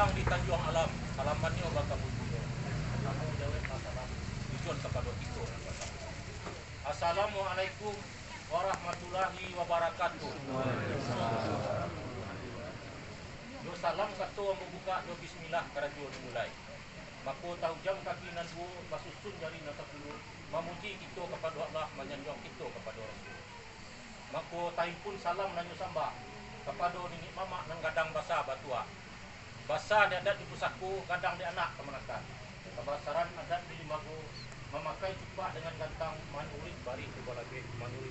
datang di Tanjung Alam, salamannya bakal bunyi. Kamu jawab salam tujuan kepada kita. Assalamualaikum warahmatullahi wabarakatuh. Yo salam katu membuka do bismillah karajo dimulai. Mako tahu jam kaki nan bu masusun jari nata puluh memuji kita kepada Allah, menyanjung kita kepada Rasul. Mako tahu pun salam nanyo sambah kepada nini mama nang gadang basa batua. Basa dia adat di pusatku, kadang di anak kemenakan. Kebasaran adat di limago memakai cupak dengan gantang manurit bari kebalage manurit.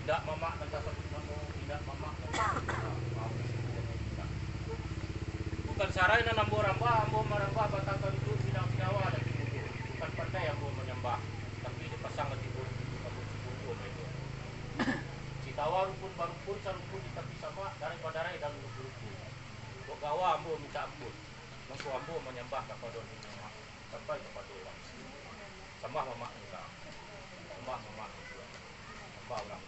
Tidak mamak dan tasabut namo, tidak mamak dan bukan sarai na nambo ramba, ambo maramba batangkan itu bidang sinawa dan timudo. Bukan pandai ambo menyembah, tapi dipasang ke timur ambo timudo mereka. Citawa rupun barupun sarupun di tepi sama daripada rai dan lupu-lupu. Bok gawa ambo minta ampun. Mengko ambo menyembah kepada dunia sampai kepada orang. Sembah mamak engkau. Sembah mamak engkau. Sembah orang.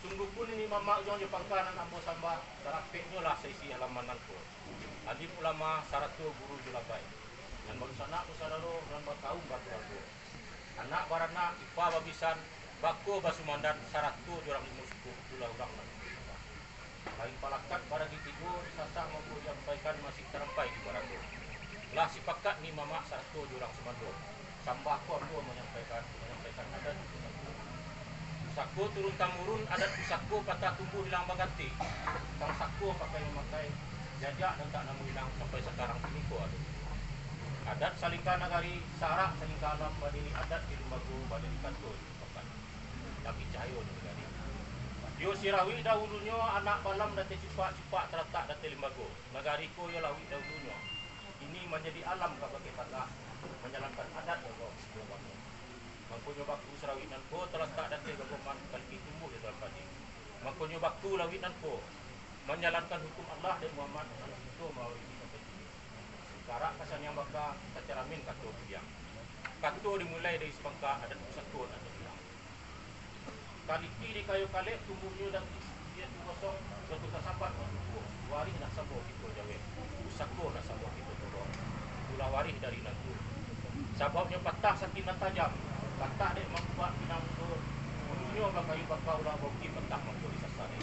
Sungguh pun ini mamak yang jepangkan ambo sambah sarapeknya lah sesi halaman nangko. Alim ulama saratu guru julabai. Dan baru sana usadaro dan berkaum batu aku. Anak barana ipa babisan bako basumandan saratu jorang limu suku pula urang nan. Lain palakat barang tigo sasa mampu menyampaikan masih terampai di barangku. Lah sipakat ni mamak saratu jorang semando. Sambah ko ambo menyampaikan adat. Sakko turun tamurun adat pusakko patah tumbuh hilang baganti. Kang sakko pakai memakai jajak dan tak namu hilang sampai sekarang ini ko ada. Adat salingka nagari sarak salingka alam badini adat di lembago badini kantor pakai. Tapi cahayo negari. Yo sirawi dahulunya anak balam date cipak-cipak terletak date lembago. Nagari ko yo lawi dahulunya. Ini menjadi alam kabake tanah menjalankan adat yo lembago. Mangkonyo baktu serawinan ko terletak dan gagoman kalki tumbuh di dalam padi. Mangkonyo baktu lawinan ko menjalankan hukum Allah dan Muhammad itu melalui sampai sini. Sekarang kasan yang baka tacaramin kato biang. Kato dimulai dari sepangka adat pusatun atau biang. Kaliki di kayu kalek tumbuhnya dan dia tu kosong satu kasabat tumbuh. Warih nak sambung kita jawe. Pusatko nak sambung kita turun. Tulah warih dari nanti. Sebabnya patah sakit dan tajam. Patah dek membuat pinang itu dulunya kayu bakau ulah boki patah mampu disasari.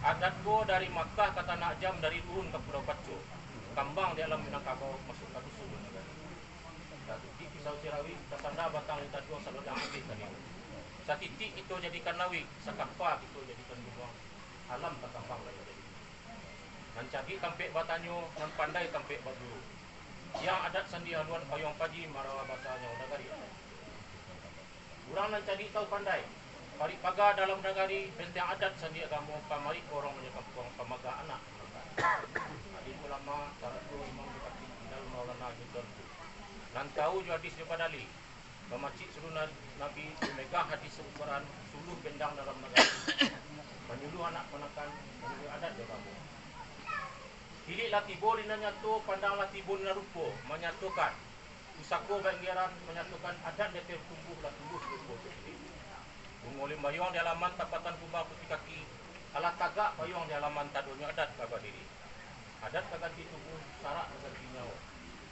Adat ko dari Makkah ke Tanah Jam dari turun ke Pulau Pacu. Kambang di alam Minangkabau masuk ke dusun negara. Di pisau sirawi kesanda batang lita dua sabadang habis tadi. Satitik itu jadikan nawi, sakapa itu jadikan buang. Alam tak kambang lagi jadi. Dan cagi tampek batanyo, dan pandai tampek baguru. Yang adat sandi haluan payung paji marawa bahasanya udagari. Urang nan cadi tahu pandai. Pari paga dalam nagari benteng adat sandi agama pamari korong menyekap kuang pamaga anak. Alim ulama saratu imam bukati dalam maulana judul. Nan tahu jo hadis daripada Ali. Memacik suruh Nabi memegang hadis seukuran suluh bendang dalam nagari. Menyuluh anak menekan menyuluh adat jo kamu. Hiliklah tibo dinanya tu pandanglah tibo dina rupo menyatukan. Pusako banggiran menyatukan adat dia tumbuhlah tumbuh rupo sendiri. Mengolim bayong di halaman tapatan kumba putih kaki. Alah tagak bayong di halaman tadonya adat kagak diri. Adat kagak tubuh sarak ganti nyawa.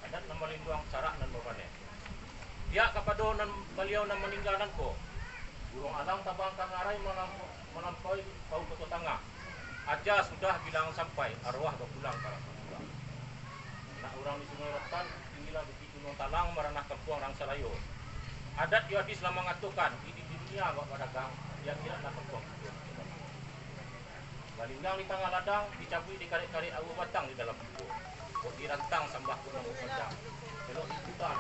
Adat nama linduang sarak nan babane. Dia kepada nan beliau nan meninggalan ko. Burung alang tabang kangarai melampaui pau ke tengah. Aja sudah bilang sampai arwah berpulang ke arah pulang. Nak orang di Sungai Rotan tinggilah begitu gunung talang meranah kampung orang Salayo. Adat yo hadis lama mengatakan di dunia kok pedagang dia kira nak kampung. Balinggang di tengah ladang dicabui dikarik-karik awu batang di dalam buku. Kok dirantang sambah kunang padang. Belok diputar.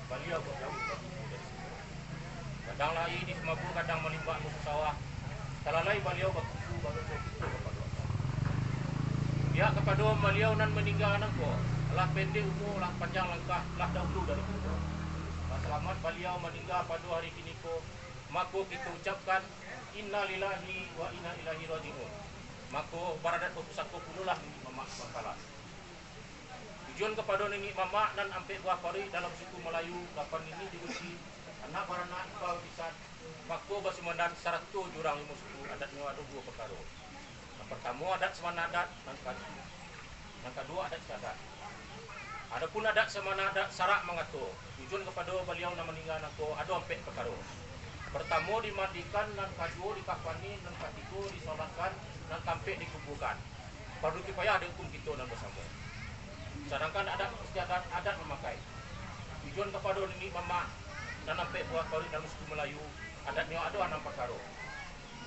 Beliau kok jauh ke buku dari situ. Kadang lai di Semabur kadang melimbak musuh sawah. Talalai beliau berkumpul baru itu kepada Allah. Dia kepada beliau nan meninggalkan aku. Lah pendek umur, lah panjang langkah, lah dahulu dari itu. Selamat beliau meninggal pada hari kini ko. Maka kita ucapkan Inna lillahi wa inna ilaihi raji'un. Maka baradat pusatku pululah nini mamak bangkalan. Tujuan kepada nini mamak dan ampe buah pari dalam suku Melayu. Lapan ini diuji anak baranak kau bisa. Maka basumandan 100 jurang 50 adatnya ada 2 perkara. Yang pertama adat semana adat, yang kedua adat istiadat. Adapun adat semana adat sarak mengatur tujuan kepada beliau yang meninggal nako ada empat perkara. Pertama dimandikan, dan kedua dikafani, dan ketiga disolatkan, dan keempat dikuburkan. Baru kipayah ada hukum kita dan bersama. Sedangkan adat istiadat adat memakai tujuan kepada nenek mama dan empat buah baru dalam suku Melayu adatnya ada 6 perkara.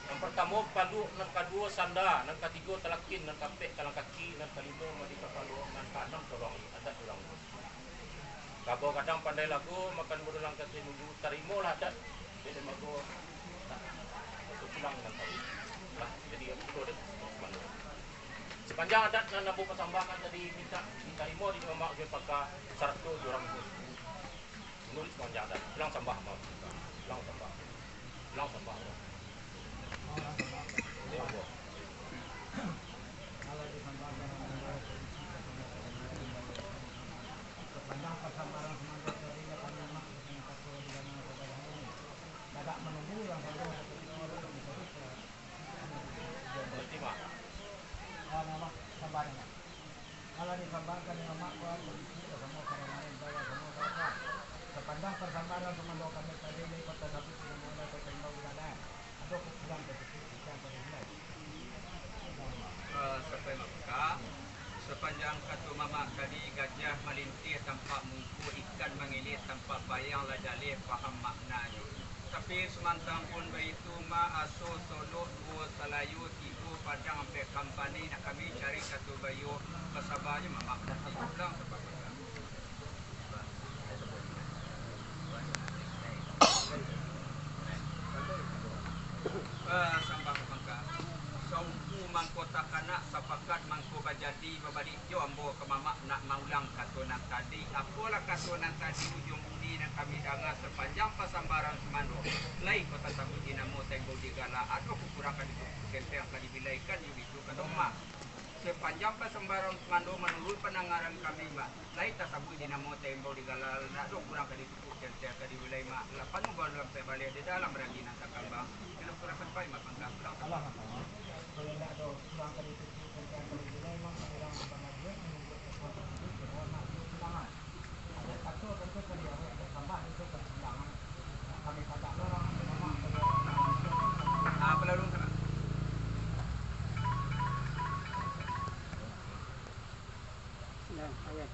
Yang pertama pandu, yang kedua sanda, yang ketiga talakin, yang keempat kalang kaki, yang kelima mandi kepala, yang keenam tolong adat ulang. Kalau kadang pandai lagu makan berulang kaki nunggu tarimolah adat dia mago untuk pulang dan tahu. Jadi itu ada semuanya. Sepanjang adat yang nabu persambahkan tadi minta ditarimo di mama dia pakai syarat tu orang itu. Menurut sepanjang adat pulang sambah mau pulang sambah. Pulang sambah. Kalau disambangkan dengan sepanjang persambaran semangka dari akan lemak dengan satu di dalam saudara ini tidak menunggu yang saudara seperti orang yang bisa Berterima. nama sambaran. Kalau disambangkan dengan lemak kuat berisi semua orang lain bawa semua bawa sepanjang persambaran semangka kami tadi ini kota sapi sudah mulai tertembak udara ada kekurangan tersebut yang terjadi. Sepanjang kata mama tadi gajah melintih tanpa mungku, ikan mengilit tanpa bayang ladalih faham maknanya. Tapi semantang pun begitu ma aso solo dua salayu tiga padang sampai kampani nak kami cari kata bayu kesabarnya mama tadi pulang sebab sambah bangka sauku mangkota kanak sepakat mangko bajadi babalik jo ambo ke mamak nak maulang katonan tadi apalah katonan tadi ujung budi yang kami dengar sepanjang pasambaran semando lai kota sabut dinamo tenggo digala atau kekurangan itu kenteng kali bilaikan itu kata mak sepanjang pasambaran semando menurut penangaran kami mak lai tasabut dinamo tenggo digala atau kurang kali itu kenteng kali bilai mak lapan baru sampai balik di dalam raginan takambang belum kurang sampai mak pangkam pulang Allah kalau tidak ada kurang kali itu kenteng kali bila memang orang pengajian menyebut ekor tersebut berwarna hilangan. Ada satu tentu kali ada tambah itu pertimbangan kami kata orang memang pelalung sana. Ya, ayat.